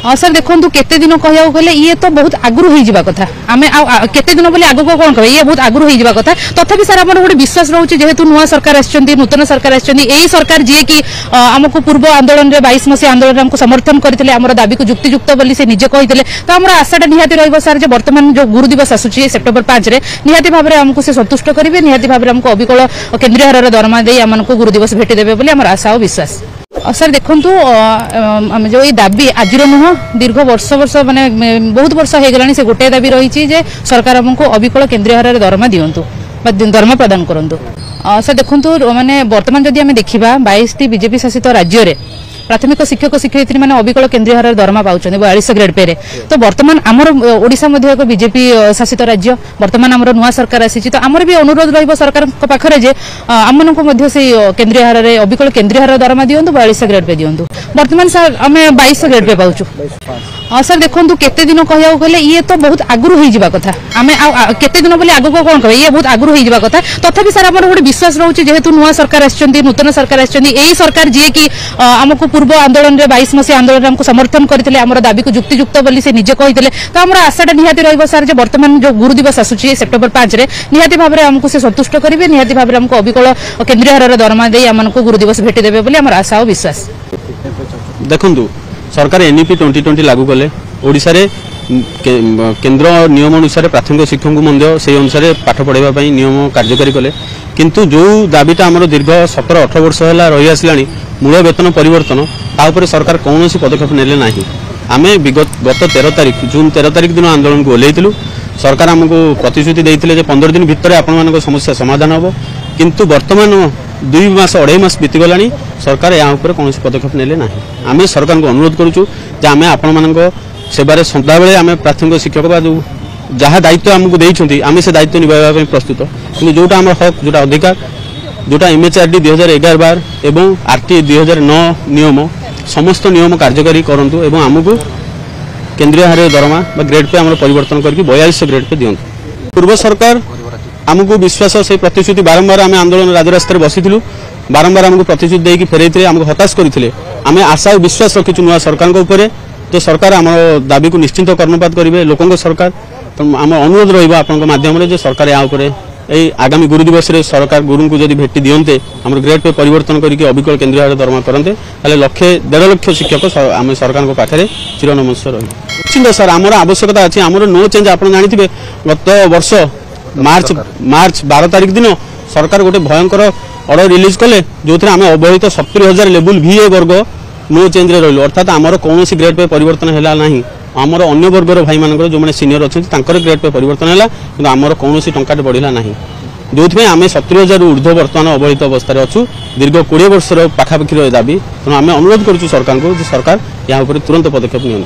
Sir देखो केते दिन कहया गले ये तो बहुत आगुरी हो जावा कथा आमे केते दिन बोली आगो कोन कह ये बहुत आगुरी हो जावा कथा तथापि सर हमर गोटे विश्वास रहउची जेहेतु नुआ सरकार आछंती नूतन सरकार आछंती एई सरकार जे कि हमको पूर्व आंदोलन रे 22 मसी आंदोलन हमको समर्थन करथिले हमर दाबी को युक्तियुक्त बोली से निजे कहिथिले तो हमर आशाटा निहाती रहइबो सर जे वर्तमान जो गुरु दिवस आसुची सेप्टेम्बर 5 रे निहाती भाबरे हमको से संतुष्ट करिवे निहाती भाबरे हमको अबिकल केंद्रीय हारर दरमा देई हमनको गुरु दिवस भेटी देबे बोली हमर आशा और विश्वास। सर देखु जो ये दाबी आज नुह दीर्घ वर्ष वर्ष माने बहुत वर्ष हो गलानी से गोटे दाबी रही जे सरकार हमको अबिकल केंद्रीय हार दरमा दिंतु दरमा प्रदान करूँ। सर देखु माने वर्तमान जदि आम देखा 22 बीजेपी शासित राज्य में प्राथमिक शिक्षक शिक्षयित्री मैंने अबिकल केंद्रीय हार दरमा पाँच 42 ग्रेड पे तो वर्तमान आमर ओडिशा मध्य एक बीजेपी शासित राज्य वर्तमान आमर नुआ सरकार आसी तो आमर भी अनुरोध रही सरकार पाखे जे आम से केंद्रीय हार में अबिकल केंद्रीय हार दरमा दिंतु 42 ग्रेड पे दिंतु वर्तमान सर आम 22 ग्रेड पे पाचु। सर देखो केते दिन कहया गले ये तो बहुत आगुरी हो जावा कथा आमे केते दिन बोली आगो कोन कह ये बहुत आगुरी हो जावा कथा तथापि सर हमर गोटे विश्वास रहउची जेहेतु नुआ सरकार आछंती नूतन सरकार आछंती एई सरकार जे कि हमको पूर्व आंदोलन रे 22 मसी आंदोलन हमको समर्थन करथिले हमर दाबी को युक्तियुक्त बोली से निजे कहिथिले तो हमर आशाटा निहाती रहइबो सर जे वर्तमान जो गुरु दिवस आसुची सेप्टेम्बर 5 रे निहाती भाबरे हमको से संतुष्ट करिवे निहाती भाबरे हमको अबिकल केंद्रीय हारर दरमा देई हमनको गुरु दिवस भेटी देबे बोली हमर आशा और विश्वास। देखंतु सरकार एनईपी 2020 लागू कले ओडिशा रे केंद्र नियम अनुसार प्राथमिक शिक्षक को से अनुसार पाठ पढ़ाई नियम कार्यकारी कले किंतु जो दाबीटा आमर दीर्घ 17-18 वर्ष है रही आसला मूल वेतन परिवर्तन तापर सरकार कौन पदक्षेप नेले ना आम गत 13 तारीख जून 13 तारीख दिन आंदोलन को ओल्लैलु सरकार आमको प्रतिश्रुति देते 15 दिन भितर आपण समस्या समाधान हम किंतु वर्तमान 2 मास 2.5 मास बीतीगला सरकार यहाँ कौन पदक्षेप नेले ना आम सरकार को अनुरोध करुचु आम आपण सेवारे सदा बेले आम प्राथमिक शिक्षक बा जो जहाँ दायित्व आमको देइछंती आम से दायित्व निभाइबा प्रस्तुत कि जोटा आम हक जोटा अधिकार जोटा MHRD 2011-12 एवं RT 2009 नियम समस्त नियम कार्यकारी करंतु एवं आमको केंद्रीय हारे दरमा ग्रेड पे आम परिवर्तन करके 42 ग्रेड पे दियंतु। पूर्व सरकार आमको विश्वास से प्रतिश्रुति बारंबार आम आंदोलन राजरास्ता बसीलु बारंबार आमको प्रतिश्रुति देकी फेरई आमको हताश करते आम आशा और विश्वास रखीचु नुआ सरकार उपर जो सरकार आम दाबी को निश्चिंत कर्णपात करेंगे लोकों सरकार तो आम अनुरोध रही सरकार यहाँ आगामी गुरु दिवस रे सरकार गुरु को जब भेटी दियंते आम ग्रेड पे परिवर्तन करके अबिकल केंद्रीय हार दरमा करते 1.5 लाख शिक्षक आम सरकार पाखे चिर नमस्कार रही निश्चिंत सर आमर आवश्यकता अच्छी आमर नो चेंज आप जानते गत वर्ष मार्च 12 तारीख दिन सरकार गोटे भयंकर ऑर्डर रिलीज कले जो आम अवहित 70,000 लेवल VA वर्ग नो चेंज रे रहिलु अर्थात आमर कौन ग्रेड पे परिवर्तन हैला नाही आमर अन्य वर्गर भाई मानकर जो मैंने सीनियर अच्छे ग्रेड पे परिवर्तन है कि आमर कौन टंका बढ़ला ना जो आम 70,000 ऊर्ध्व बर्तमान अवहित अवस्था अच्छु दीर्घ 20 वर्षर पाखापाखि दाबी तेणु आम अनुरोध करुँ सरकार को सरकार यहाँ तुरंत पदक्षेप नि।